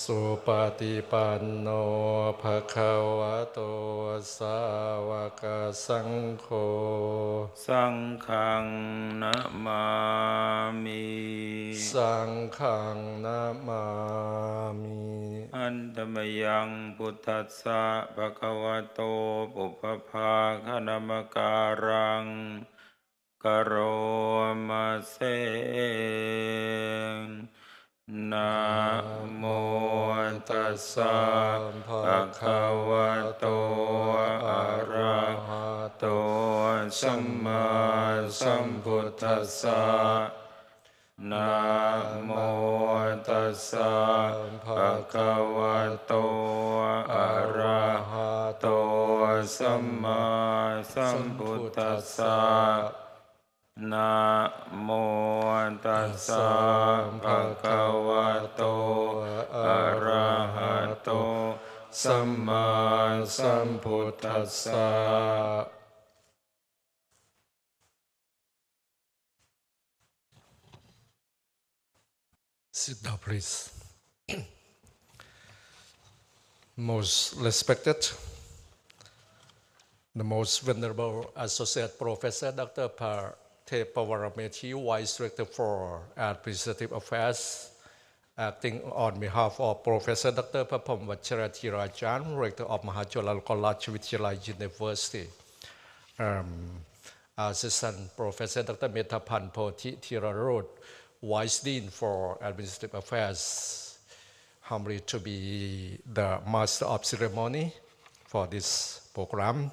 สุปฏิปันโนภะคะวะโตสาวกสังโฆสังฆังนะมามิสังฆังนะมามิอันตมยังพุทธัสสะภะคะวะโตปุพพาคะนามการังกโรมาเซนะโมตัสสะภะคะวะโตอะระหะโตสัมมาสัมพุทธัสสะนะโมตัสสะภะคะวะโตอะระหะโตสัมมาสัมพุทธัสสะนะโมตัสสะภะคะวะโตอะระหะโตสัมมาสัมพุทธัสสะSit down, please. Most respected, the most venerable Associate Professor Dr. Pavarameti, Vice Director for Administrative Affairs, acting on behalf of Professor Dr. Papam Vacharathirajan, Rector of Mahachulalakala Vidyalaya University, Assistant Professor Dr. Metapan Poti Thirarod, Vice Dean for Administrative Affairs, humbly to be the Master of Ceremony for this program.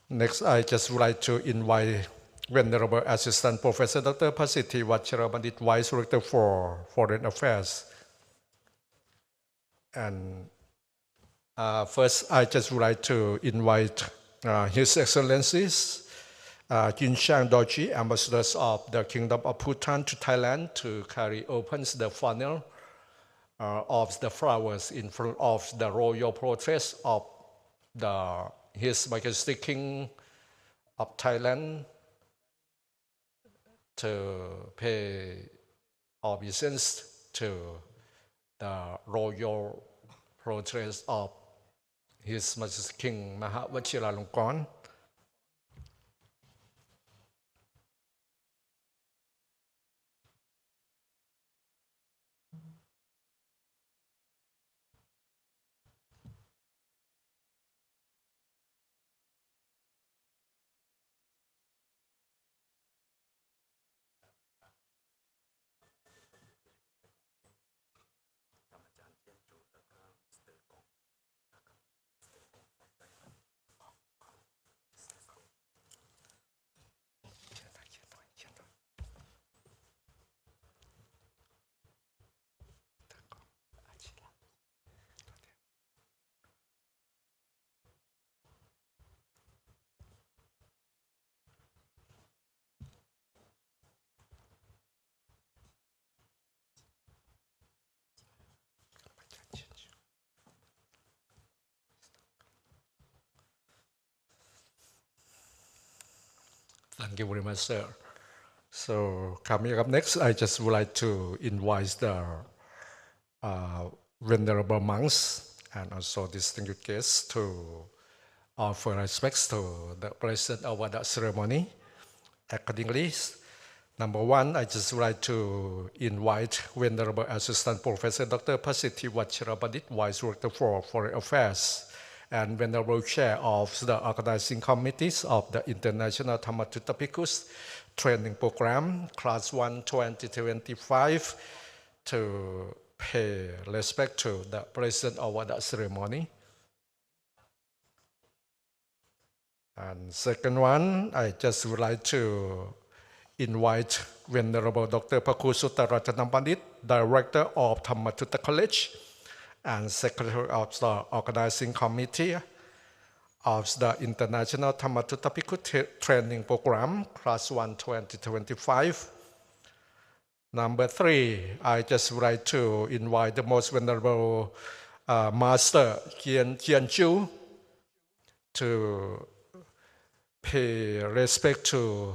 Next, I just would like to invite Venerable Assistant Professor Dr. Pasiti Vacharamadit, Vice Director for Foreign Affairs. And first, I just would like to invite His Excellencies Jinshang Dorji, ambassadors of the Kingdom of Bhutan to Thailand, to carry opens the funnel of the flowers in front of the royal portrait of His Majesty King of Thailand, to pay obeisance to the royal portrait of His Majesty King Mahavajiralongkorn. Thank you very much, sir. So coming up next, I just would like to invite the venerable monks and also distinguished guests to offer respects to the president of the ceremony. Accordingly, number one, I just would like to invite Venerable Assistant Professor Dr. Pasiti Vacharamadit, Vice Director for Foreign Affairs, and Venerable Chair of the Organizing Committees of the International Dhammaduta Bhikkhus Training Program, Class 1 2025, to pay respect to the President of the ceremony. And second one, I just would like to invite Venerable Dr. Pakusutta Ratanapandit, Director of Dhammaduta College and Secretary of the Organizing Committee of the International Dhammaduta Bhikkhus Training Program, Class 1 2025. Number three, I just would like to invite the Most Venerable Master Kian Chu to pay respect to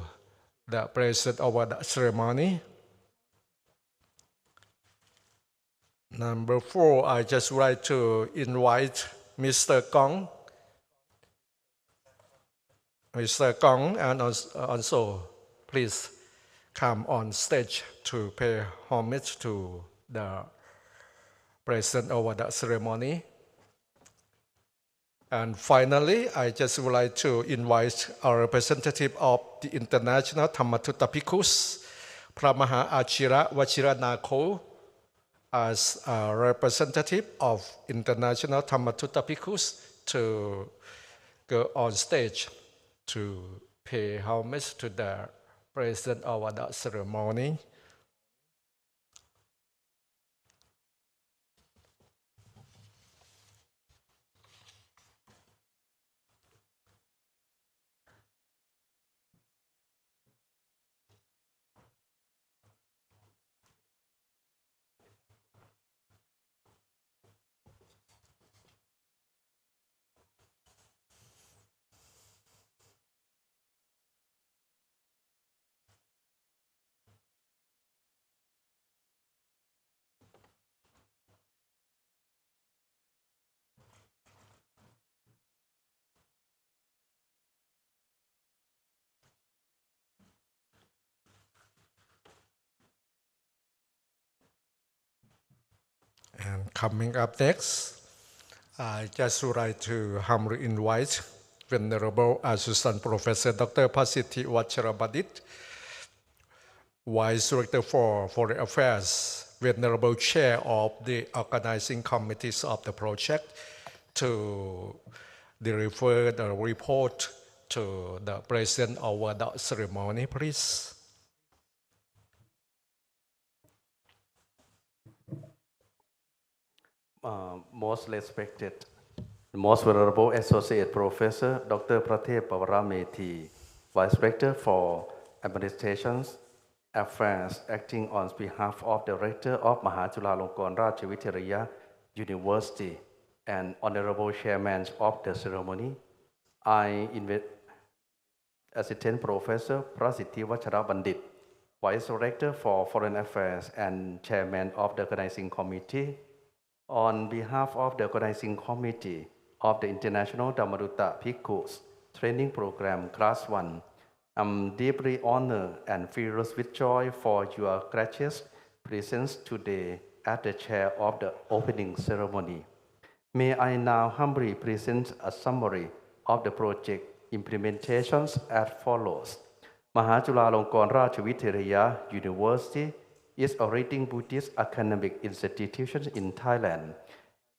the President of the ceremony. Number 4, I just would like to invite Mr. Kong. Mr. Kong, and also please come on stage to pay homage to the president over the ceremony. And finally, I just would like to invite our representative of the International Dhammaduta Bhikkhus, Pramaha Achira Vachiranako, as a representative of International Dhammaduta Bhikkhus to go on stage to pay homage to the president of the ceremony. And coming up next, I just would like to humbly invite Venerable Assistant Professor Dr. Pasiti Vacharabadit, Vice Director for Foreign Affairs, Venerable Chair of the organizing committees of the project, to deliver the report to the President over the ceremony, please. Most respected, most venerable Associate Professor Dr. Pratep Pavaramethi, Vice Rector for Administrations Affairs, acting on behalf of the Rector of Mahachulalongkorn Rajavidyalaya University and Honorable Chairman of the ceremony, I invite Assistant Professor Prasiddhi Vacharabandit, Vice Rector for Foreign Affairs and Chairman of the Organizing Committee. On behalf of the Organizing Committee of the International Dhammaduta Bhikkhus Training Program Class 1, I'm deeply honored and filled with joy for your gracious presence today as the chair of the opening ceremony. May I now humbly present a summary of the project implementations as follows. Mahachulalongkorn Rajavidyalaya University is a leading Buddhist academic institution in Thailand.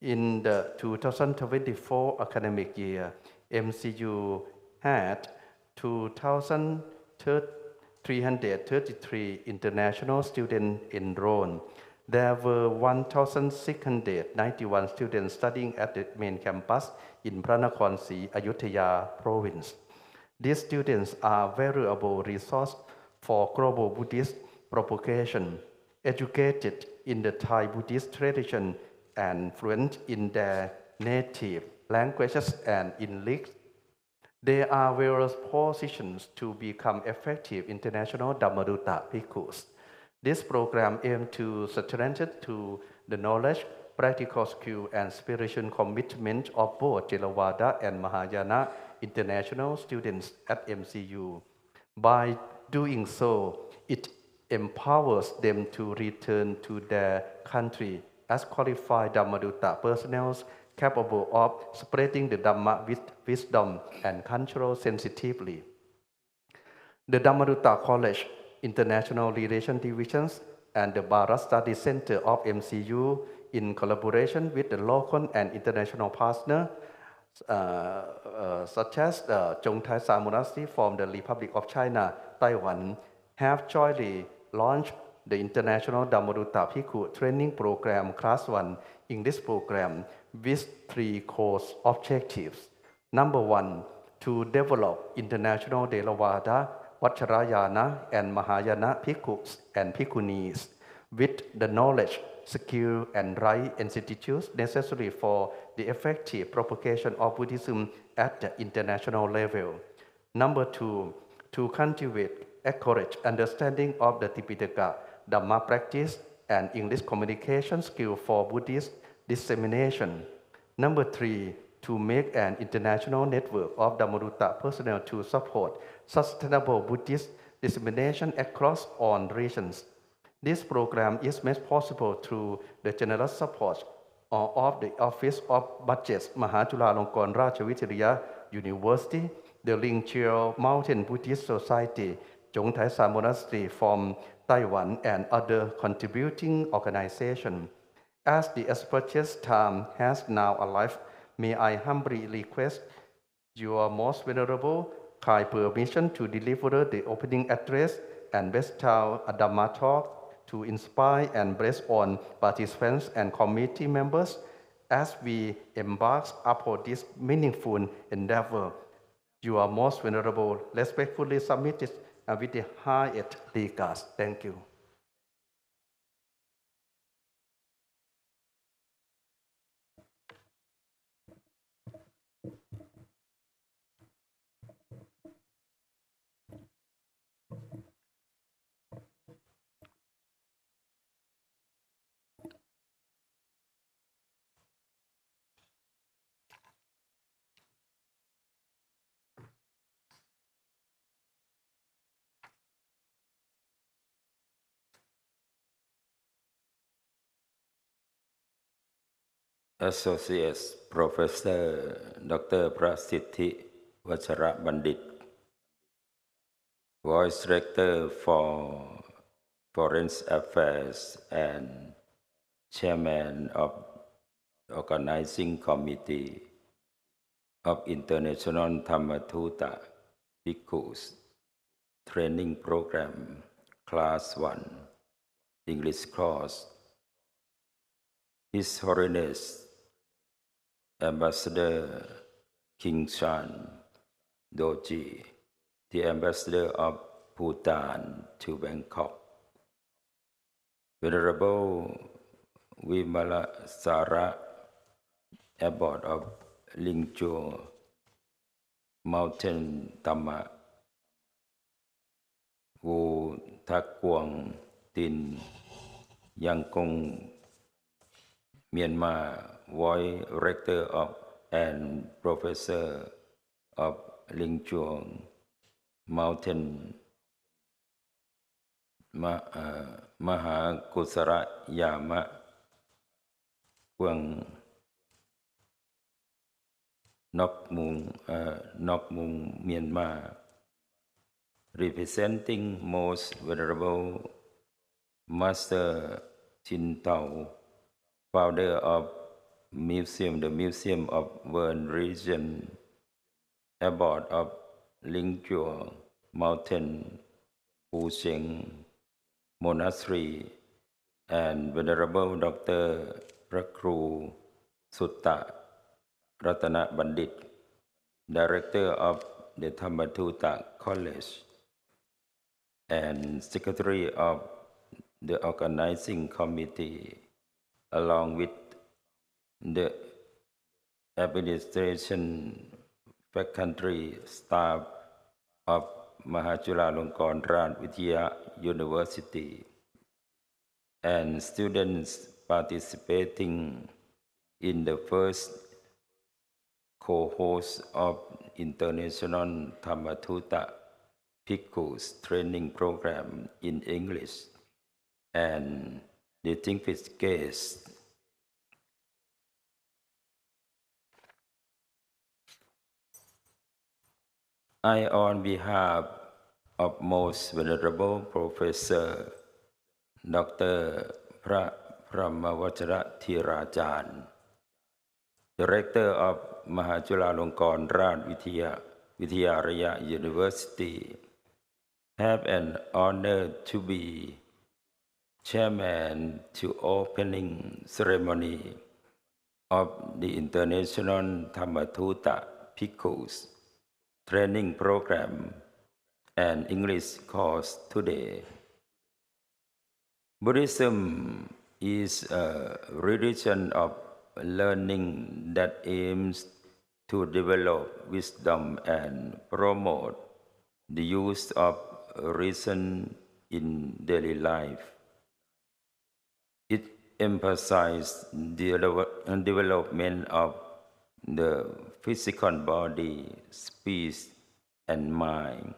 In the 2024 academic year, MCU had 2,333 international students enrolled. There were 1,691 students studying at the main campus in Pranakon Si, Ayutthaya province. These students are valuable resource for global Buddhist propagation, educated in the Thai Buddhist tradition and fluent in their native languages and English. They are various positions to become effective international Dhammaduta Bhikkhus. This program aims to strengthen to the knowledge, practical skill, and spiritual commitment of both Theravada and Mahayana international students at MCU. By doing so, it empowers them to return to their country as qualified Dhammaduta personnel capable of spreading the Dhamma with wisdom and cultural sensitivity. The Dhammaduta College, International Relations Divisions, and the Bharat Study Center of MCU, in collaboration with the local and international partners, such as the Chongthai Monastery from the Republic of China, Taiwan, have jointly launched the International Dhammaduta Bhikkhu Training Program Class 1. In this program, with 3 core objectives. Number 1, to develop international Theravada, Vajrayana, and Mahayana Bhikkhus and Bhikkhunis with the knowledge, skill, and right institutes necessary for the effective propagation of Buddhism at the international level. Number 2, to cultivate accurate understanding of the Tipitaka Dhamma practice and English communication skill for Buddhist dissemination. Number 3, to make an international network of Dhammaduta personnel to support sustainable Buddhist dissemination across all regions. This program is made possible through the generous support of the Office of Budgets, Mahachulalongkorn Rachavichariya University, the Lingchiao Mountain Buddhist Society, Zhongtaisa Monastery from Taiwan, and other contributing organizations. As the auspicious time has now arrived, may I humbly request your most venerable kind permission to deliver the opening address and bestow a Dhamma talk to inspire and bless on participants and committee members as we embark upon this meaningful endeavor. You are most venerable, respectfully submitted with the highest regards. Thank you. Associate Professor Dr. Prasiddhi Vachara Bandit, Vice Director for Foreign Affairs and Chairman of Organizing Committee of International Dhammaduta Bhikkhus Training Program, Class 1, English course. His Holiness Ambassador King Chan Doji, the Ambassador of Bhutan to Bangkok. Venerable Vimala Sara, Abbot of Lingchuo Mountain Dhamma, Wu Thakwang Tin Yangkong Myanmar, Vice Rector of and Professor of Lingchuo Mountain Mahakusara Yama Quang Nok Mung Myanmar, representing Most Venerable Master Chin Tao, founder of the Museum of World Region, Abbot of Lingchuo Mountain, Fusheng Monastery, and Venerable Dr. Prakru Sutta Ratana Bandit, Director of the Dhammaduta College and Secretary of the Organizing Committee, along with the administration faculty staff of Mahachulalongkorn Rajavichariya University, and students participating in the first cohort of International Dhammaduta Bhikkhus training program in English, and distinguished guests. I, on behalf of Most Venerable Professor Dr. Brahmavajra Thirajan, Director of Mahachulalongkorn Rajavichariya University, have an honor to be Chairman to opening ceremony of the International Dhammaduta Bhikkhus training program and English course today. Buddhism is a religion of learning that aims to develop wisdom and promote the use of reason in daily life. It emphasized the development of the physical body, speech, and mind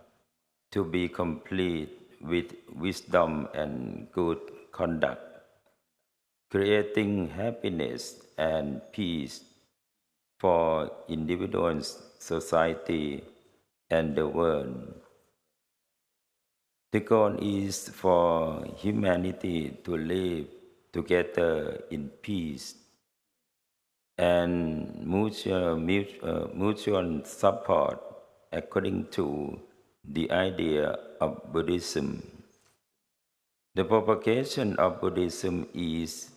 to be complete with wisdom and good conduct, creating happiness and peace for individuals, society, and the world. The goal is for humanity to live together in peace and mutual support according to the idea of Buddhism. The propagation of Buddhism is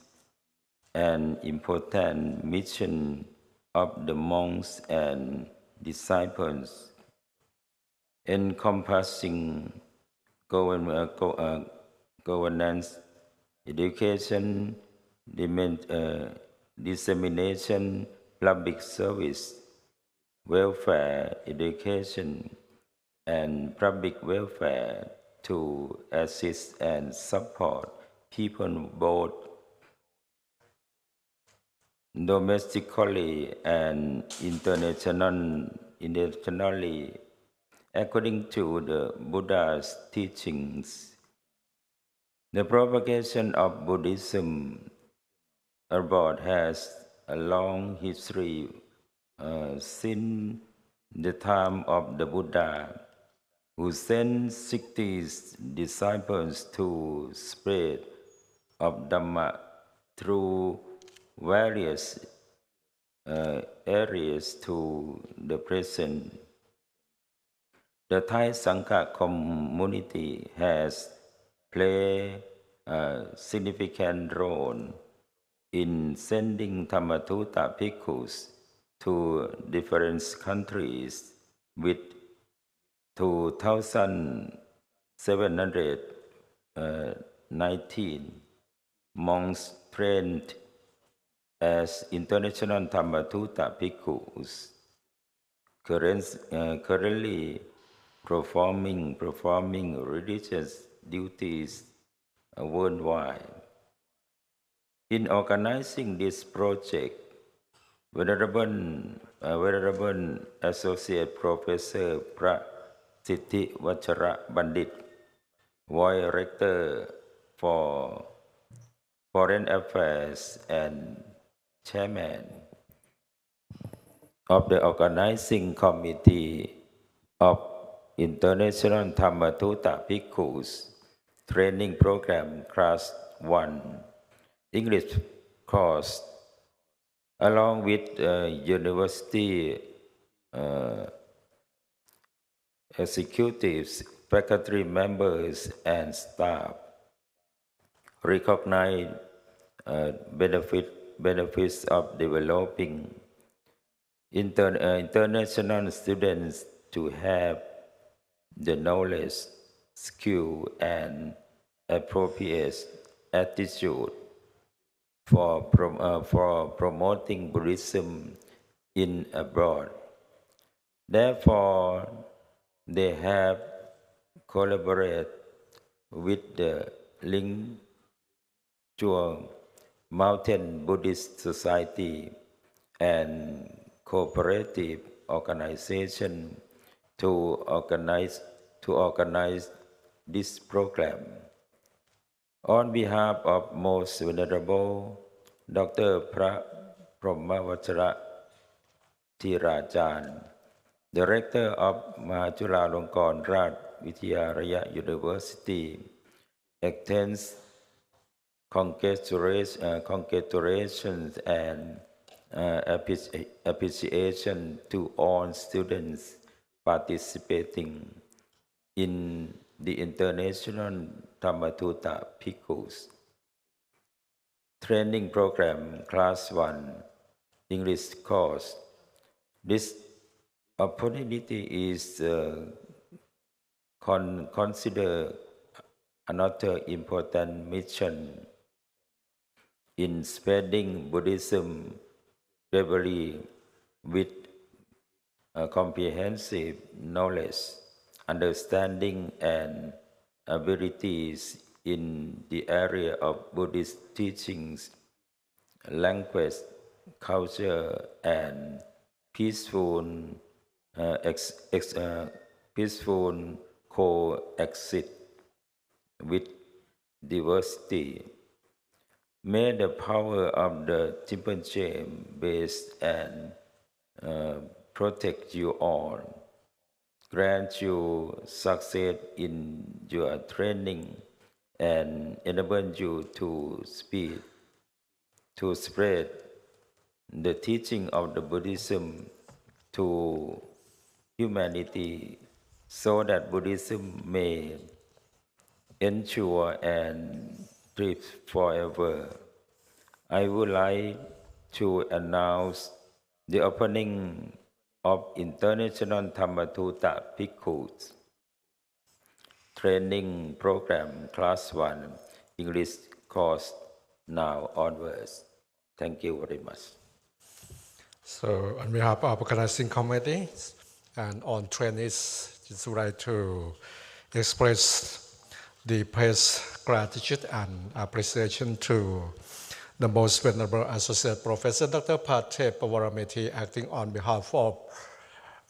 an important mission of the monks and disciples, encompassing governance, education, dissemination, public service, welfare, education, and public welfare to assist and support people both domestically and internationally according to the Buddha's teachings. The propagation of Buddhism abroad has a long history since the time of the Buddha, who sent 60 disciples to spread of Dhamma through various areas to the present. The Thai Sangha community has played a significant role in sending Dhammaduta Bhikkhus to different countries with 2,719 monks trained as International Dhammaduta Bhikkhus, currently performing religious duties worldwide. In organizing this project, Venerable Associate Professor Pra Siddhi Vachara Bandit, Vice Rector for Foreign Affairs and Chairman of the Organizing Committee of International Dhammaduta Bhikkhus Training Program Class 1 English course, along with university executives, faculty members, and staff, recognize benefits of developing international students to have the knowledge, skill, and appropriate attitude for promoting Buddhism in abroad. Therefore, they have collaborated with the Ling Chuang Mountain Buddhist Society and cooperative organization to organize this program. On behalf of Most Venerable Dr. Promavachara Thirajan, Director of Mahachulalongkorn Raj Vidyalaya University, extends congratulations and appreciation to all students participating in the International Dhammaduta Bhikkhus Training Program Class 1 English course. This opportunity is considered another important mission in spreading Buddhism globally with comprehensive knowledge, understanding, and abilities in the area of Buddhist teachings, language, culture, and peaceful, peaceful coexist with diversity. May the power of the chimpanzee base and protect you all. Grant you success in your training and enable you to spread the teaching of the Buddhism to humanity so that Buddhism may endure and live forever. I would like to announce the opening of International Dhammaduta Bhikkhus training program class 1 English course now onwards. Thank you very much. So on behalf of organizing committee and on trainees, just would like to express the deepest gratitude and appreciation to the most venerable Associate Professor Dr. Pathe Pawaramethi, acting on behalf of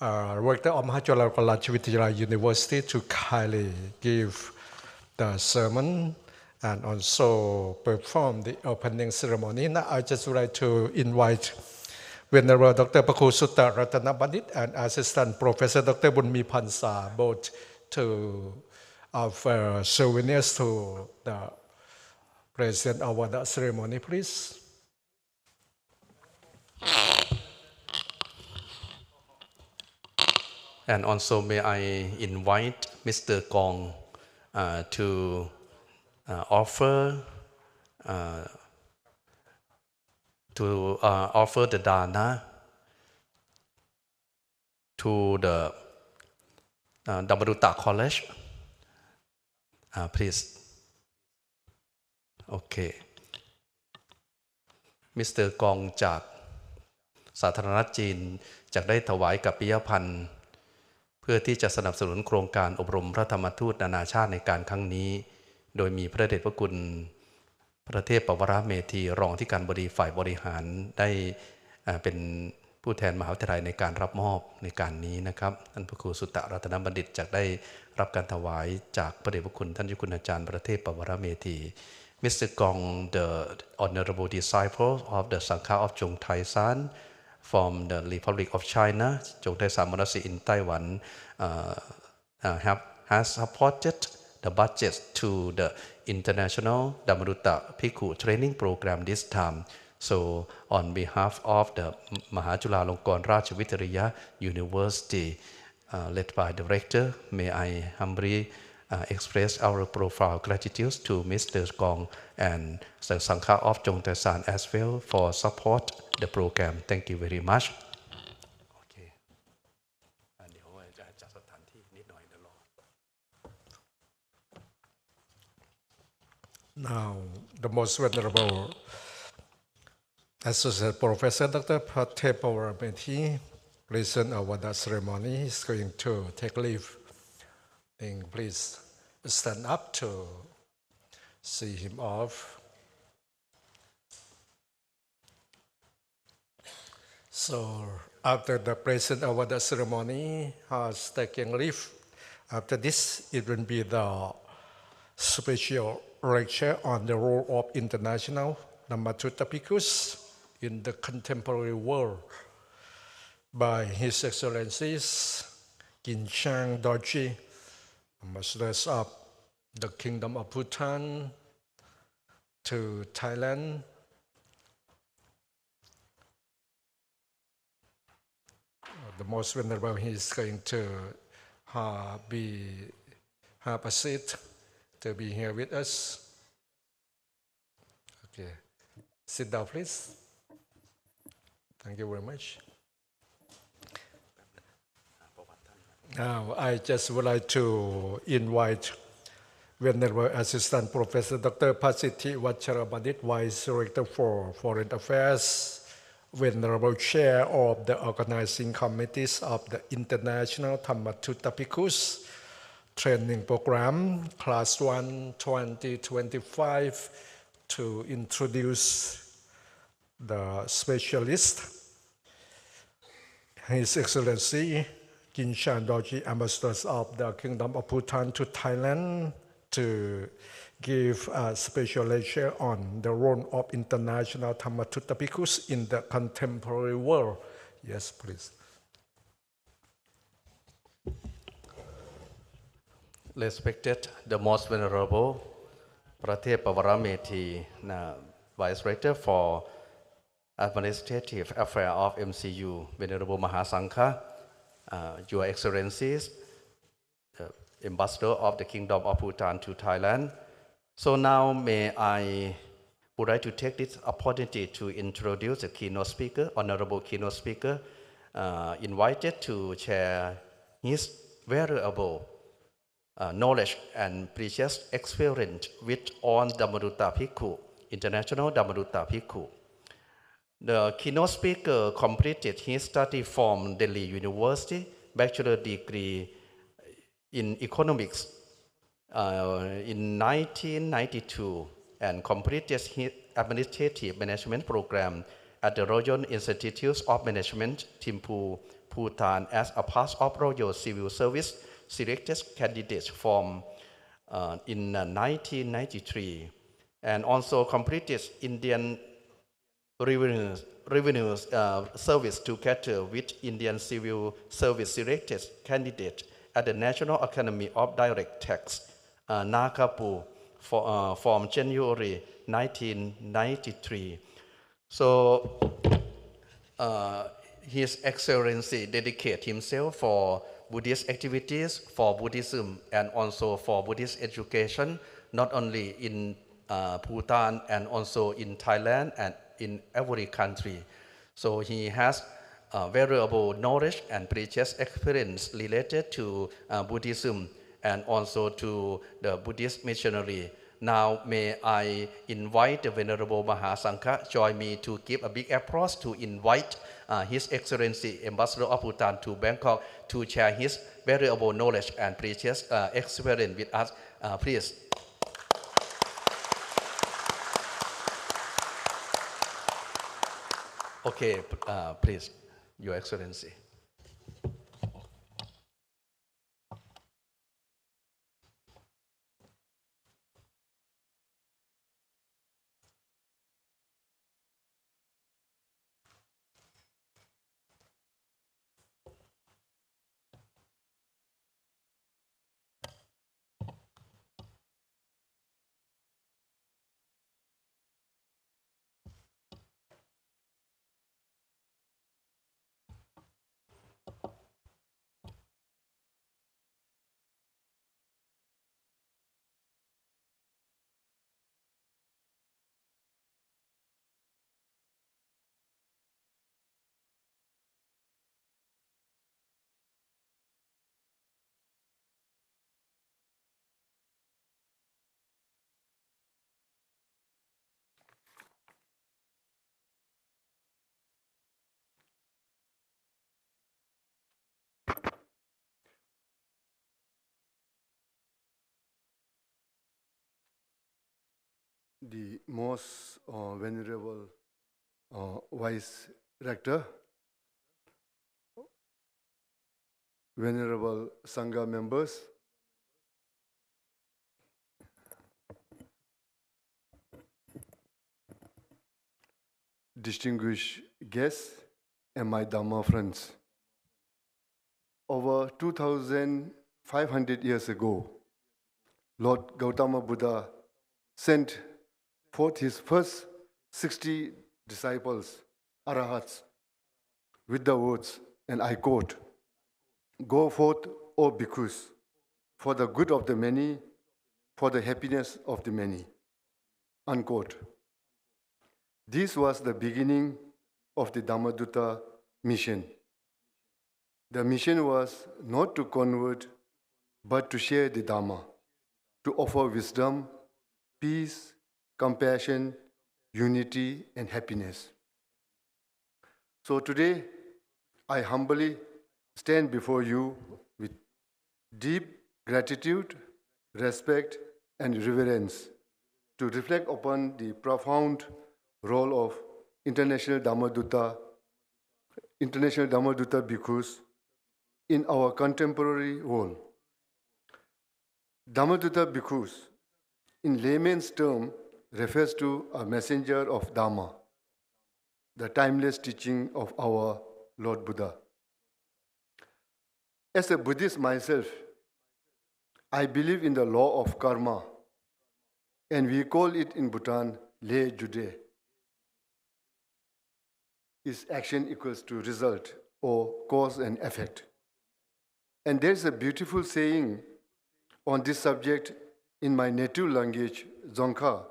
Rector of Mahajulalakala Vidyalaya University, to kindly give the sermon and also perform the opening ceremony. Now I just would like to invite Venerable Dr. Pakhu Ratana Bandit and Assistant Professor Dr. Bunmi Pansa, both to offer souvenirs to the President of the ceremony, please. And also may I invite Mr. Kong to offer the dana to the Dhammaduta College. Please. Okay. Mr. กองจากสาธารณรัฐจีนจะได้ถวายกัปปิยพันธ์เพื่อที่จะสนับสนุนโครงการอบรมพระธรรมทูตนานาชาติในการครั้งนี้โดยมีพระเดชพระคุณพระเทพปวรเมธีรองที่การบดีฝ่ายบริหารได้เป็นผู้แทนมหาวิทยาลัยในการรับมอบในการนี้นะครับท่านพระครูสุตตรัตนบัณฑิตจะได้รับการถวายจากพระเดชพระคุณท่านเจ้าคุณอาจารย์พระเทพปวรเมธี Mr. Gong, the honorable disciple of the Sangha of Zhongtai San from the Republic of China, Zhongtai San Monastery in Taiwan, has supported the budget to the International Dhammaduta Bhikkhu training program this time. So, on behalf of the Mahajulalongkorn Rajavidyalaya University, led by the rector, may I humbly express our profound gratitude to Mr. Gong and the Sangha of Zhongtai San as well for support the program. Thank you very much. Okay. Now, the most venerable Associate Professor Dr. Pathe Pawaramethi, present over the ceremony, is going to take leave. Please stand up to see him off. So after the president over the ceremony has taken leave, after this it will be the special lecture on the role of international Dhammaduta Bhikkhus in the contemporary world by His Excellencies Ginchang Dorji, Ambassadors of the Kingdom of Bhutan to Thailand, the most venerable, he is going to have a seat to be here with us. Okay, sit down, please. Thank you very much. Now, I just would like to invite Venerable Assistant Professor Dr. Pasiti Vacharabandit, Vice Director for Foreign Affairs, Venerable Chair of the Organizing Committees of the International Dhammaduta Bhikkhus, training program, Class 1 2025, to introduce the specialist, His Excellency Kinshan Dorji, Ambassador of the Kingdom of Bhutan to Thailand, to give a special lecture on the role of international Dhammaduta Bhikkhus in the contemporary world. Yes, please. Respected the most venerable Prathep Pavaramethi, Vice Rector for Administrative Affairs of MCU, Venerable Mahasangha, Your Excellencies, Ambassador of the Kingdom of Bhutan to Thailand. So now would like to take this opportunity to introduce the keynote speaker, Honorable keynote speaker, invited to share his valuable knowledge and precious experience with on Dhammaduta Bhikkhus, International Dhammaduta Bhikkhus. The keynote speaker completed his study from Delhi University, bachelor degree in economics in 1992, and completed his administrative management program at the Royal Institute of Management, Thimphu, Bhutan, as a part of Royal Civil Service selected candidates from in 1993, and also completed Indian Revenue Service together with Indian Civil Service selected candidate at the National Academy of Direct Tax, Nagpur, from January 1993. So His Excellency dedicated himself for Buddhist activities, for Buddhism, and also for Buddhist education, not only in Bhutan and also in Thailand and in every country. So he has valuable knowledge and precious experience related to Buddhism and also to the Buddhist missionary. Now may I invite the Venerable Mahasangha join me to give a big applause to invite His Excellency Ambassador of Bhutan to Bangkok to share his valuable knowledge and precious experience with us. Please. Okay, please, Your Excellency. The most venerable Vice Rector, venerable Sangha members, distinguished guests, and my Dhamma friends. Over 2,500 years ago, Lord Gautama Buddha sent forth his first 60 disciples, arahats, with the words, and I quote, "Go forth, O bhikkhus, for the good of the many, for the happiness of the many." Unquote. This was the beginning of the Dhammaduta mission. The mission was not to convert, but to share the Dhamma, to offer wisdom, peace, compassion, unity, and happiness. So today, I humbly stand before you with deep gratitude, respect, and reverence to reflect upon the profound role of International Dhammaduta Bhikkhus in our contemporary world. Dhammaduta Bhikkhus, in layman's term, refers to a messenger of Dhamma, the timeless teaching of our Lord Buddha. As a Buddhist myself, I believe in the law of karma, and we call it in Bhutan, le jude. Is action equals to result or cause and effect. And there's a beautiful saying on this subject in my native language, Dzongkha,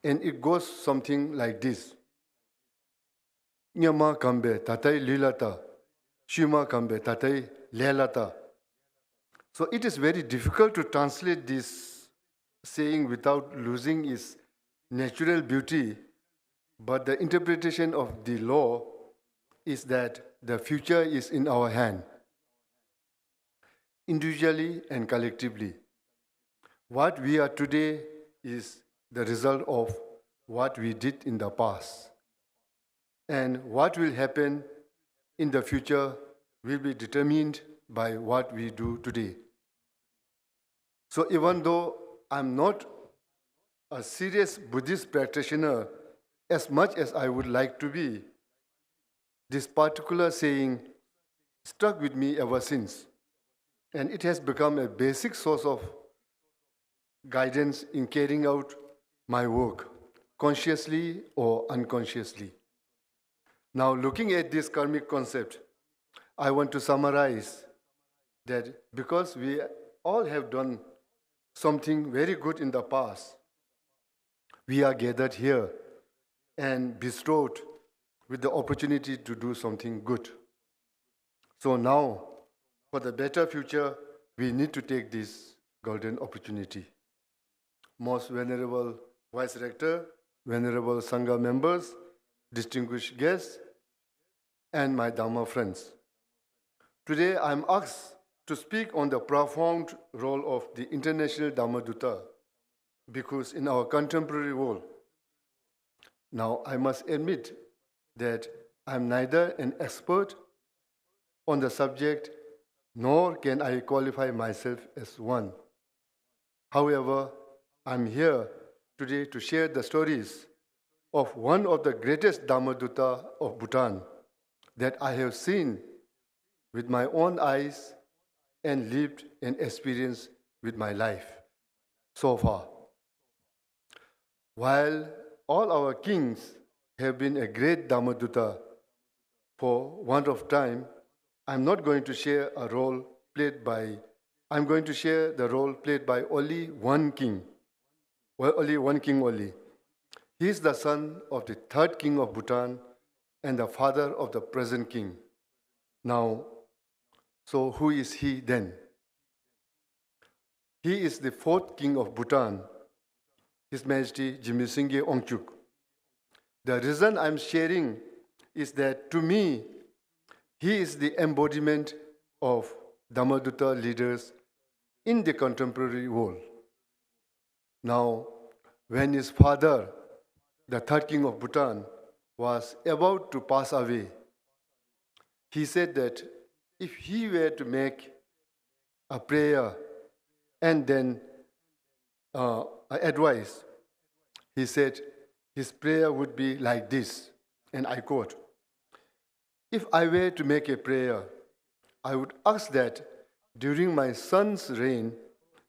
and it goes something like this. Nyama kambe tatai lilata, shima kambe tatai lelata. So it is very difficult to translate this saying without losing its natural beauty, but the interpretation of the law is that the future is in our hand, individually and collectively. What we are today is the result of what we did in the past. And what will happen in the future will be determined by what we do today. So even though I'm not a serious Buddhist practitioner as much as I would like to be, this particular saying stuck with me ever since. And it has become a basic source of guidance in carrying out my work, consciously or unconsciously. Now, looking at this karmic concept, I want to summarize that because we all have done something very good in the past, we are gathered here and bestowed with the opportunity to do something good. So now, for the better future, we need to take this golden opportunity. Most Venerable Vice Rector, Venerable Sangha members, distinguished guests, and my Dhamma friends. Today I am asked to speak on the profound role of the International Dhammaduta Bhikkhus in our contemporary world. Now I must admit that I am neither an expert on the subject nor can I qualify myself as one. However, I am here today to share the stories of one of the greatest Dhammaduta of Bhutan that I have seen with my own eyes and lived and experienced with my life so far. While all our kings have been a great Dhammaduta, for want of time, I'm going to share the role played by only one king. Well, only one king only. He is the son of the third king of Bhutan and the father of the present king. Now, so who is he then? He is the fourth king of Bhutan, His Majesty Jimmy Singye Ongchuk. The reason I'm sharing is that to me, he is the embodiment of Dhammaduta leaders in the contemporary world. Now, when his father, the third king of Bhutan, was about to pass away, he said that if he were to make a prayer and then advice, he said his prayer would be like this, and I quote, "If I were to make a prayer, I would ask that during my son's reign,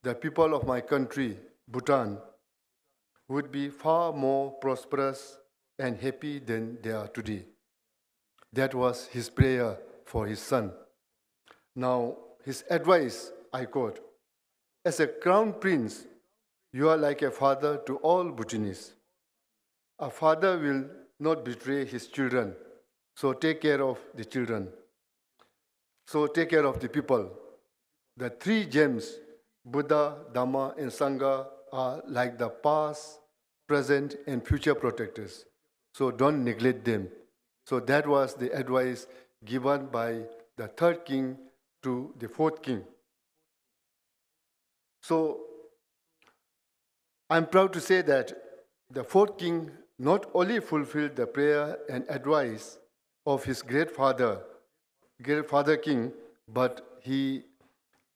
the people of my country, Bhutan, would be far more prosperous and happy than they are today." That was his prayer for his son. Now, his advice, I quote, "As a crown prince, you are like a father to all Bhutanese. A father will not betray his children, so take care of the children. So take care of the people. The three gems, Buddha, Dhamma, and Sangha, are like the past, present, and future protectors. So don't neglect them." So that was the advice given by the third king to the fourth king. So I'm proud to say that the fourth king not only fulfilled the prayer and advice of his great father king, but he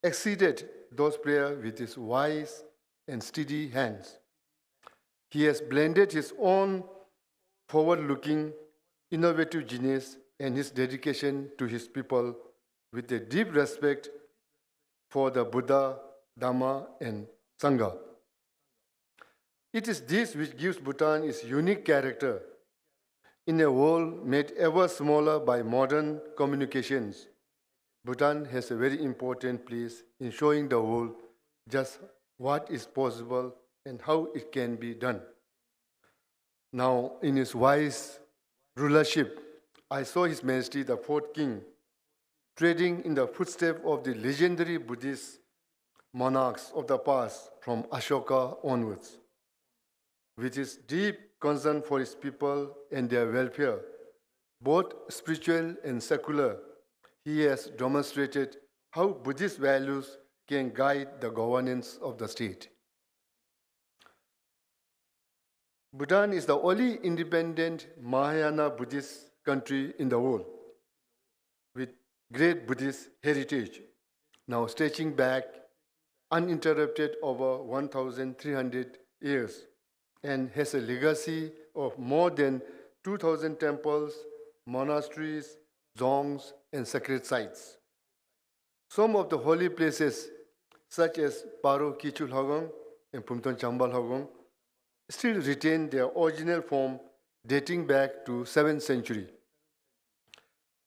exceeded those prayers with his wise and steady hands. He has blended his own forward-looking, innovative genius and his dedication to his people with a deep respect for the Buddha, Dhamma, and Sangha. It is this which gives Bhutan its unique character. In a world made ever smaller by modern communications, Bhutan has a very important place in showing the world just what is possible and how it can be done. Now, in his wise rulership, I saw His Majesty the Fourth King treading in the footsteps of the legendary Buddhist monarchs of the past from Ashoka onwards. With his deep concern for his people and their welfare, both spiritual and secular, he has demonstrated how Buddhist values can guide the governance of the state. Bhutan is the only independent Mahayana Buddhist country in the world with great Buddhist heritage, now stretching back uninterrupted over 1,300 years, and has a legacy of more than 2,000 temples, monasteries, dzongs, and sacred sites. Some of the holy places, such as Paro Kichul Hogong and Pumton Chambal Hogong, still retain their original form dating back to 7th century.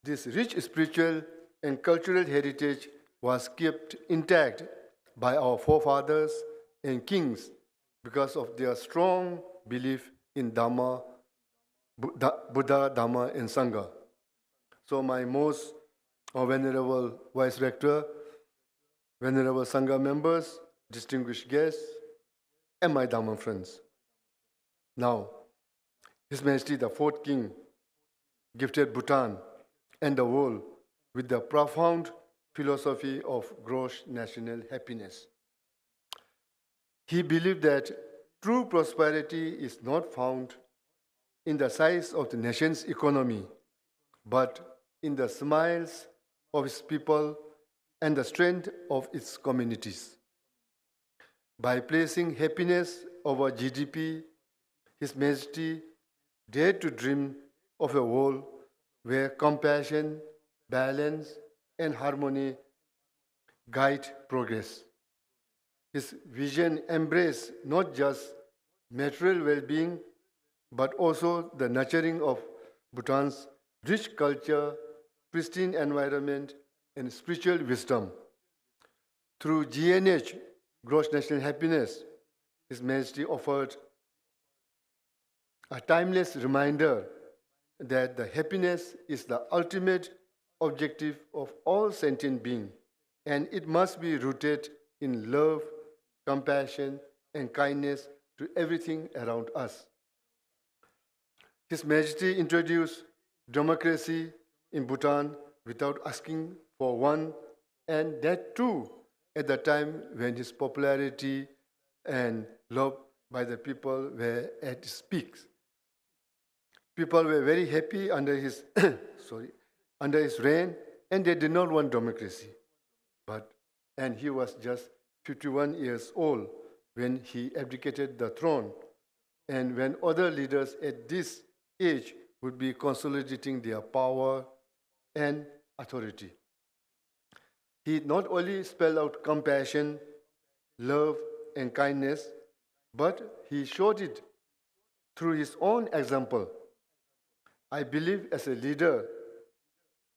This rich spiritual and cultural heritage was kept intact by our forefathers and kings because of their strong belief in Dhamma, Buddha, Dhamma, and Sangha. So my most venerable Vice Rector, venerable Sangha members, distinguished guests, and my Dhamma friends. Now, His Majesty the Fourth King gifted Bhutan and the world with the profound philosophy of gross national happiness. He believed that true prosperity is not found in the size of the nation's economy, but in the smiles of its people and the strength of its communities. By placing happiness over GDP, His Majesty dared to dream of a world where compassion, balance, and harmony guide progress. His vision embraced not just material well-being, but also the nurturing of Bhutan's rich culture, pristine environment, and spiritual wisdom. Through GNH, Gross National Happiness, His Majesty offered a timeless reminder that the happiness is the ultimate objective of all sentient beings, and it must be rooted in love, compassion, and kindness to everything around us. His Majesty introduced democracy in Bhutan without asking for one, and that too at the time when his popularity and love by the people were at its peaks. People were very happy under his under his reign, and they did not want democracy. And he was just 51 years old when he abdicated the throne, and when other leaders at this age would be consolidating their power and authority. He not only spelled out compassion, love, and kindness, but he showed it through his own example. I believe as a leader,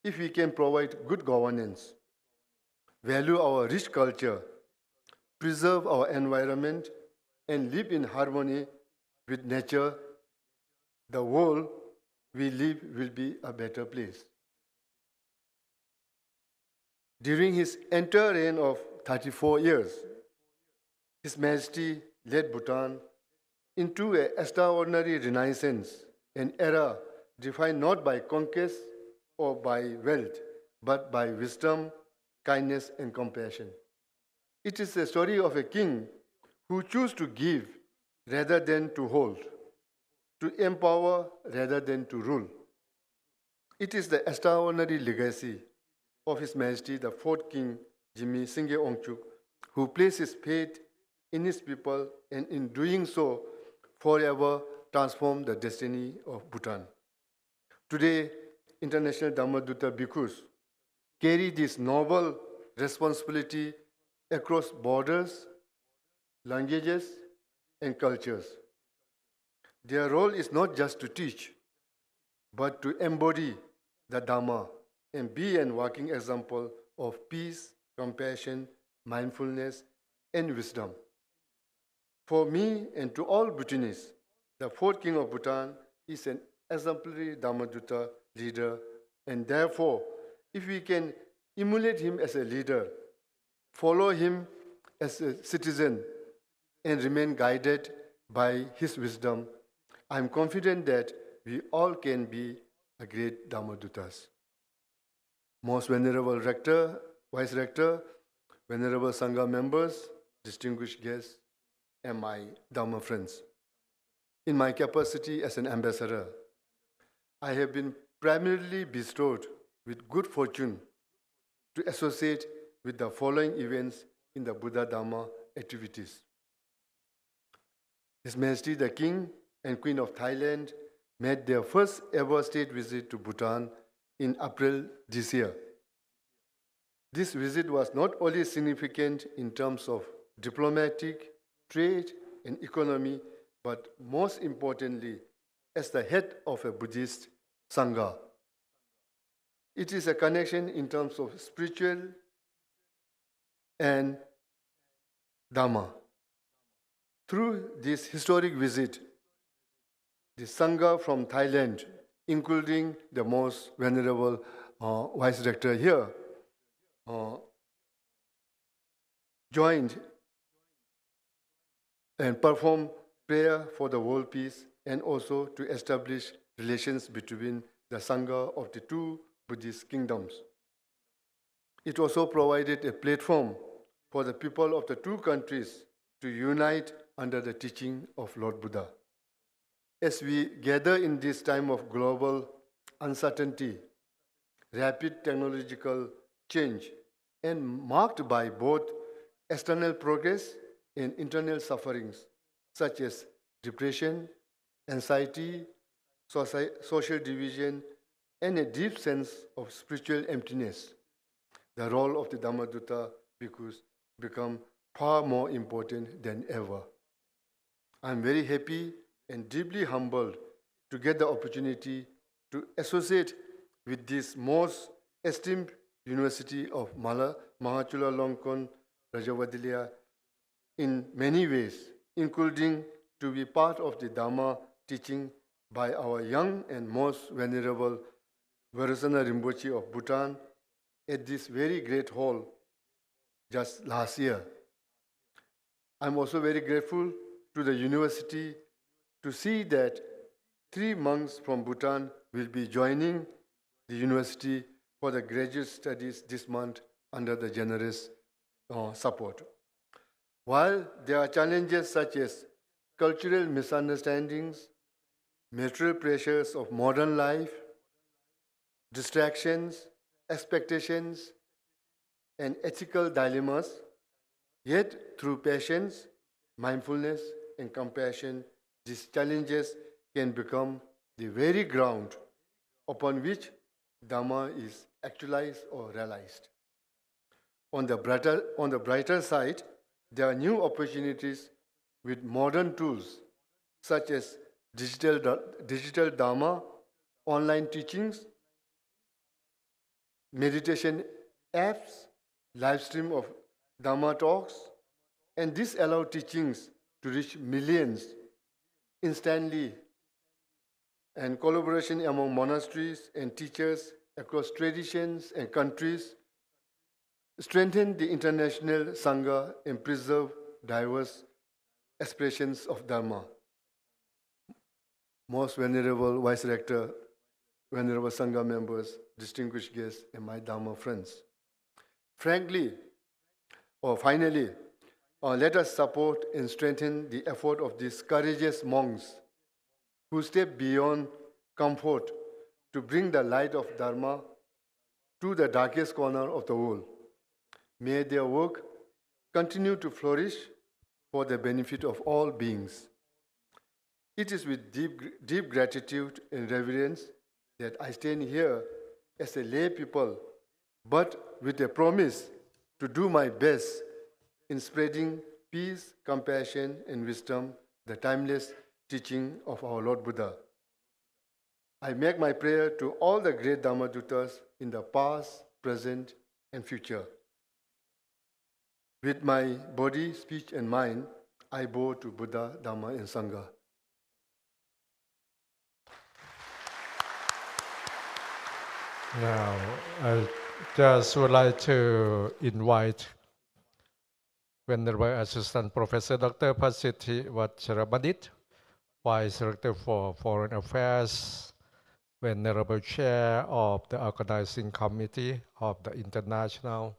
if we can provide good governance, value our rich culture, preserve our environment, and live in harmony with nature, the world we live will be a better place. During his entire reign of 34 years, His Majesty led Bhutan into an extraordinary renaissance, an era defined not by conquest or by wealth, but by wisdom, kindness, and compassion. It is a story of a king who chose to give rather than to hold, to empower rather than to rule. It is the extraordinary legacy of His Majesty the fourth King Jimmy Singye Ongchuk, who placed his faith in his people and in doing so forever transformed the destiny of Bhutan. Today, International Dhammaduta Bhikkhus carry this noble responsibility across borders, languages, and cultures. Their role is not just to teach, but to embody the Dhamma and be a walking example of peace, compassion, mindfulness, and wisdom. For me and to all Bhutanese, the fourth king of Bhutan is an exemplary Dhammaduta leader, and therefore, if we can emulate him as a leader, follow him as a citizen, and remain guided by his wisdom, I am confident that we all can be a great Dhammadutas. Most Venerable Rector, Vice Rector, Venerable Sangha members, distinguished guests, and my Dhamma friends. In my capacity as an ambassador, I have been primarily bestowed with good fortune to associate with the following events in the Buddha Dhamma activities. His Majesty the King and Queen of Thailand made their first ever state visit to Bhutan in April this year. This visit was not only significant in terms of diplomatic, trade, and economy, but most importantly, as the head of a Buddhist Sangha. It is a connection in terms of spiritual and Dhamma. Through this historic visit, the Sangha from Thailand, including the most venerable Vice Rector here, joined and performed prayer for the world peace and also to establish relations between the Sangha of the two Buddhist kingdoms. It also provided a platform for the people of the two countries to unite under the teaching of Lord Buddha. As we gather in this time of global uncertainty, rapid technological change, and marked by both external progress and internal sufferings, such as depression, anxiety, social division, and a deep sense of spiritual emptiness, the role of the Dhammaduta Bhikkhus become far more important than ever. I am very happy and deeply humbled to get the opportunity to associate with this most esteemed University of Mahachulalongkorn Rajavadilya in many ways, including to be part of the Dhamma teaching by our young and most venerable Varasana Rinpoche of Bhutan at this very great hall just last year. I'm also very grateful to the university to see that 3 monks from Bhutan will be joining the university for the graduate studies this month under the generous support. While there are challenges such as cultural misunderstandings, material pressures of modern life, distractions, expectations, and ethical dilemmas, yet through patience, mindfulness, and compassion, these challenges can become the very ground upon which Dhamma is actualized or realized. On the brighter side, there are new opportunities with modern tools such as digital Dhamma, online teachings, meditation apps, live stream of Dhamma talks, and this allows teachings to reach millions instantly, and collaboration among monasteries and teachers across traditions and countries strengthen the international Sangha and preserve diverse expressions of Dhamma. Most Venerable Vice Rector, Venerable Sangha members, distinguished guests, and my Dhamma friends. Frankly, Finally, let us support and strengthen the effort of these courageous monks who step beyond comfort to bring the light of Dharma to the darkest corner of the world. May their work continue to flourish for the benefit of all beings. It is with deep gratitude and reverence that I stand here as a lay people, but with a promise to do my best in spreading peace, compassion, and wisdom, the timeless teaching of our Lord Buddha. I make my prayer to all the great Dhammadutas in the past, present, and future. With my body, speech, and mind, I bow to Buddha, Dhamma, and Sangha. Now, I just would like to invite Venerable Assistant Professor Dr. Pasiti Vacharamadit, Vice Director for Foreign Affairs, Venerable Chair of the Organizing Committee of the International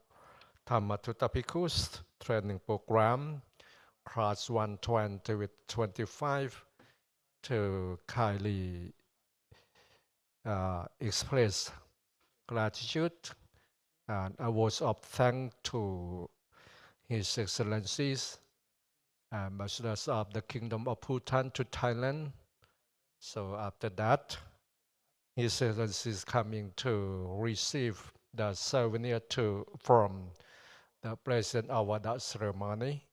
Dhammaduta Bhikkhus Training Program, Class 120 with 25, to kindly express gratitude and a words of thanks to His Excellencies, Ambassadors of the Kingdom of Bhutan to Thailand. So after that, His Excellency is coming to receive the souvenir from the President of that ceremony.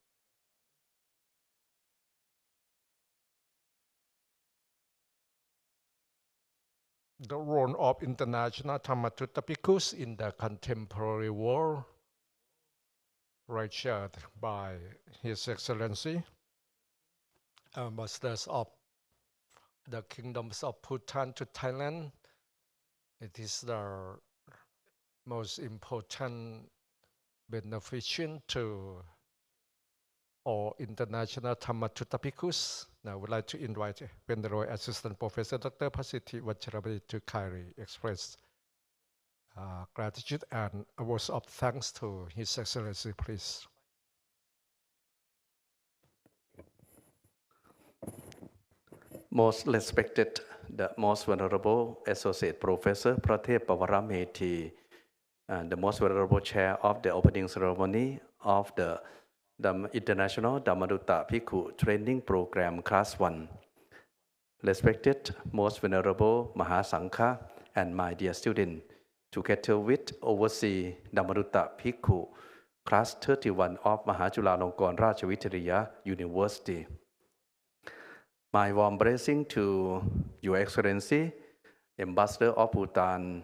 The role of international Dhammaduta Bhikkhus in the contemporary world, referred by His Excellency, Ambassadors of the Kingdoms of Bhutan to Thailand. It is the most important beneficiary to all international Dhammaduta Bhikkhus. Now I would like to invite Venerable Assistant Professor Dr. Pasiti Vacharamadit to kindly express gratitude and words of thanks to His Excellency, please. Most respected, the most venerable Associate Professor Pratep Pavaramethi, and the most venerable Chair of the opening ceremony of the International Dhammaduta Bhikkhu Training Program Class 1. Respected, most venerable Mahasangha and my dear student, together with overseas Dhammaduta Bhikkhu Class 31 of Mahachulalongkorn Rajavittaya University. My warm blessing to Your Excellency, Ambassador of Bhutan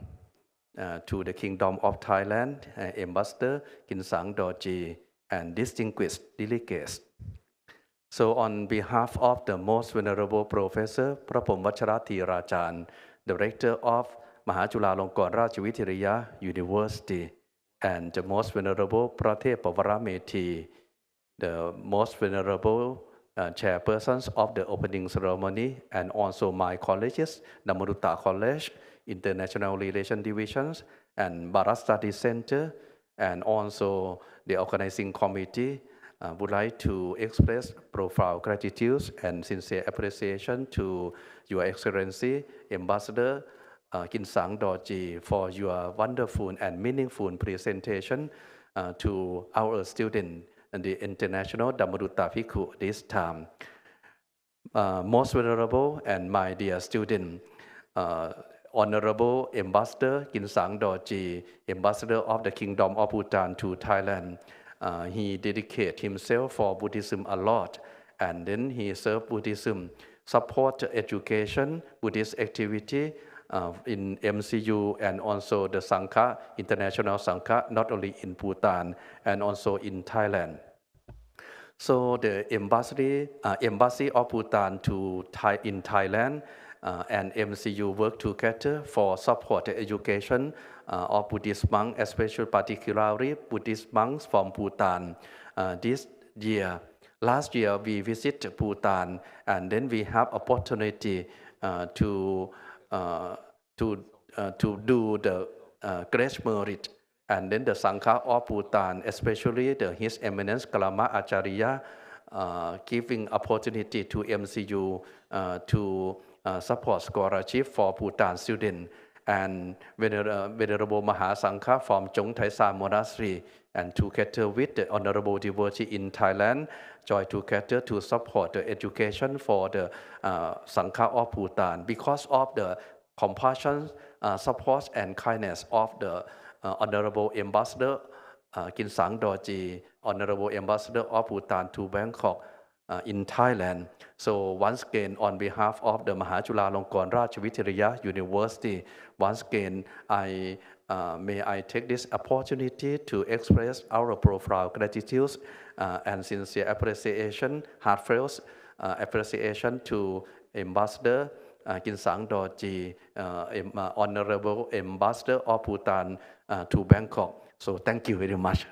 to the Kingdom of Thailand, Ambassador Kinsang Dorji, and distinguished delegates. So on behalf of the most venerable Professor Prapom Vacharathirachan, Director of Mahachulalongkorn Rajavittaya University, and the most venerable Pratep Pavaramethi, the most venerable chairpersons of the opening ceremony, and also my colleges, Dhammaduta College, International Relations Divisions, and Bharat Study Center, and also the organizing committee, would like to express profound gratitude and sincere appreciation to Your Excellency, Ambassador Kinsang Dorji, for your wonderful and meaningful presentation to our students and the International Dhammaduta Bhikkhus this time. Most venerable and my dear student, Honorable Ambassador Kinsang Dorji, Ambassador of the Kingdom of Bhutan to Thailand, he dedicated himself for Buddhism a lot, and then he served Buddhism, support education, Buddhist activity in MCU, and also the Sangha, International Sangha, not only in Bhutan and also in Thailand. So the embassy of Bhutan in Thailand and MCU work together for support the education of Buddhist monks, especially particularly Buddhist monks from Bhutan. This year, last year we visit Bhutan, and then we have opportunity to do the grace merit And then the Sangha of Bhutan, especially His Eminence Kalama Acharya, giving opportunity to MCU to support scholarship for Bhutan students. And Venerable Mahasangha from Chong Thai Sa Monastery, and together with the Honorable Devotee in Thailand, join together to support the education for the Sangha of Bhutan because of the compassion, support, and kindness of the Honorable Ambassador Kinsang Dorji, Honorable Ambassador of Bhutan to Bangkok in Thailand. So once again, on behalf of the Mahachulalongkorn Rajavittaya University, once again, may I take this opportunity to express our profound gratitude and sincere appreciation, heartfelt appreciation to Ambassador Kinsang Dorji, Honorable Ambassador of Bhutan to Bangkok. So thank you very much.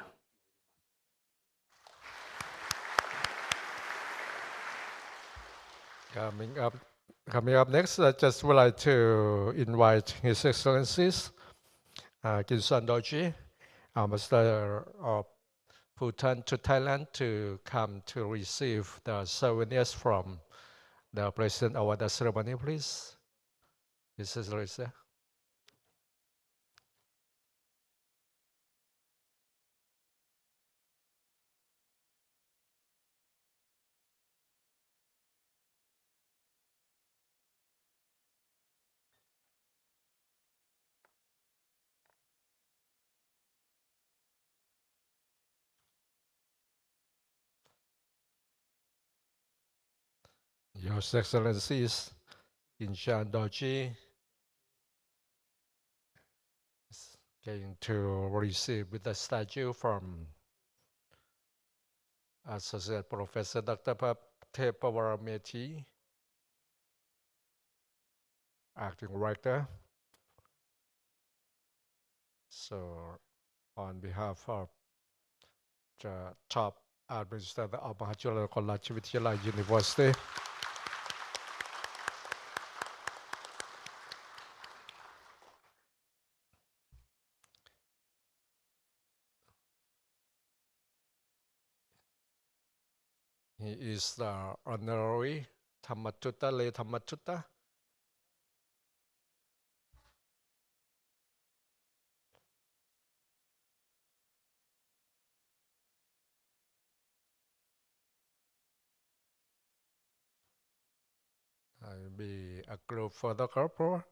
Coming up next, I just would like to invite His Excellencies Kinsang Dorji, Ambassador of Bhutan to Thailand, to come to receive the souvenirs from the President of the ceremony, please. His Excellency. Your Excellencies, Kinsang Dorji is going to receive with the statue from Associate Professor Dr. Pavarameti, Acting Rector. So, on behalf of the top administrator of Mahachulalongkorn Rajavittaya University, he is the honorary Dhammaduta, lay Dhammaduta. I'll be a group photography.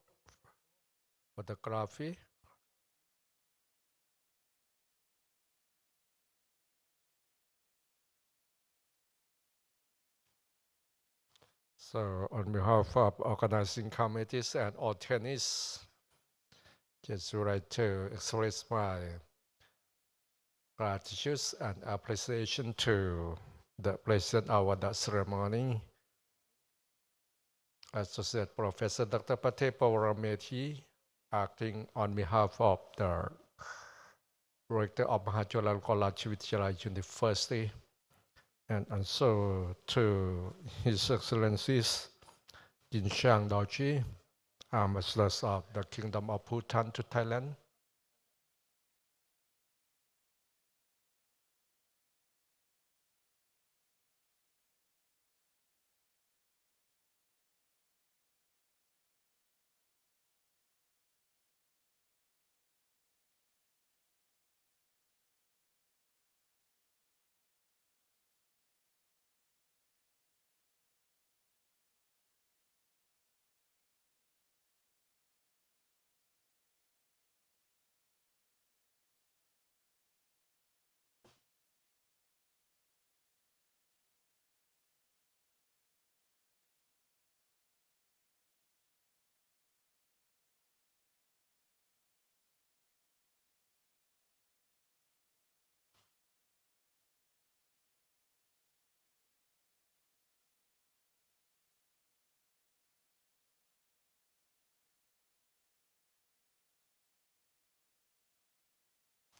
So on behalf of organizing committees and all attendees, just would like to express my gratitude and appreciation to the President of the ceremony, Associate Professor Dr. Pavarameti, acting on behalf of the Rector of Mahachulalongkorn Rajavittaya University, and also to His Excellencies Kinsang Dorji, Ambassadors of the Kingdom of Bhutan to Thailand.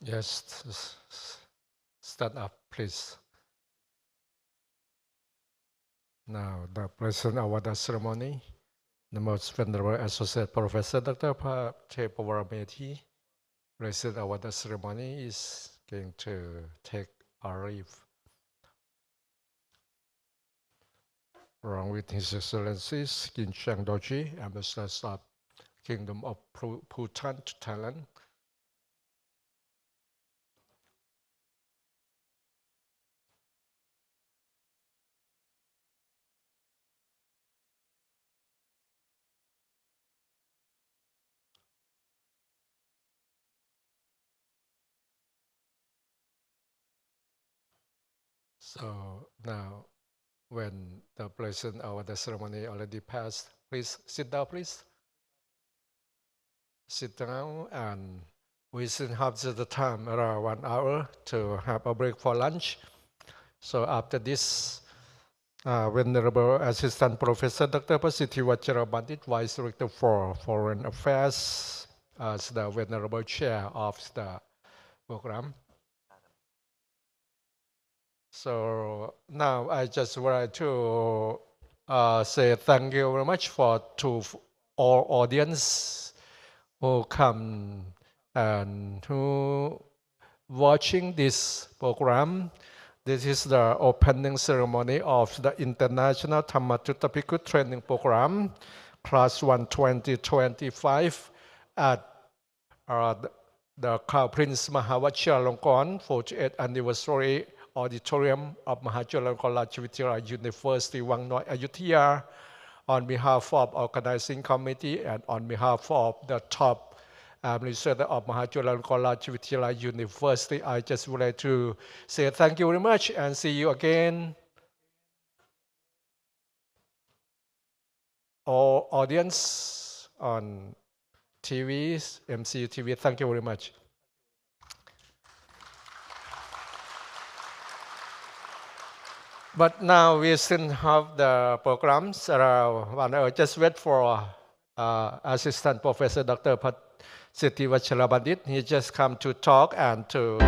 Yes, stand up, please. Now, the President of the ceremony, the most venerable Associate Professor Dr. Pavarameti, President of the ceremony is going to take a leave. Along with His Excellencies King Chang Dorji, Ambassador of Kingdom of Bhutan to Thailand. So now, when the president of the ceremony already passed, please sit down, please. Sit down, and we still have the time around 1 hour to have a break for lunch. So after this, Venerable Assistant Professor Dr. Pasiti Vajrabandit, Vice Director for Foreign Affairs, as the Venerable Chair of the program. So now I just would like to say thank you very much to all audience who come and who watching this program. This is the opening ceremony of the International Dhammaduta Bhikkhus Training Program, Class 1 2025 at the Crown Prince Mahavachilalongkorn 48th Anniversary Auditorium of Mahachulalongkorn Rajavidyalaya University, Wang Noi, Ayutthaya. On behalf of organizing committee and on behalf of the top administrator of Mahachulalongkorn Rajavidyalaya University, I just would like to say thank you very much and see you again. All audience on TV, MCU TV, thank you very much. But now we still have the programs around 1 hour. Just wait for Assistant Professor Dr. Pasiti Vajrabandit. He just come to talk and to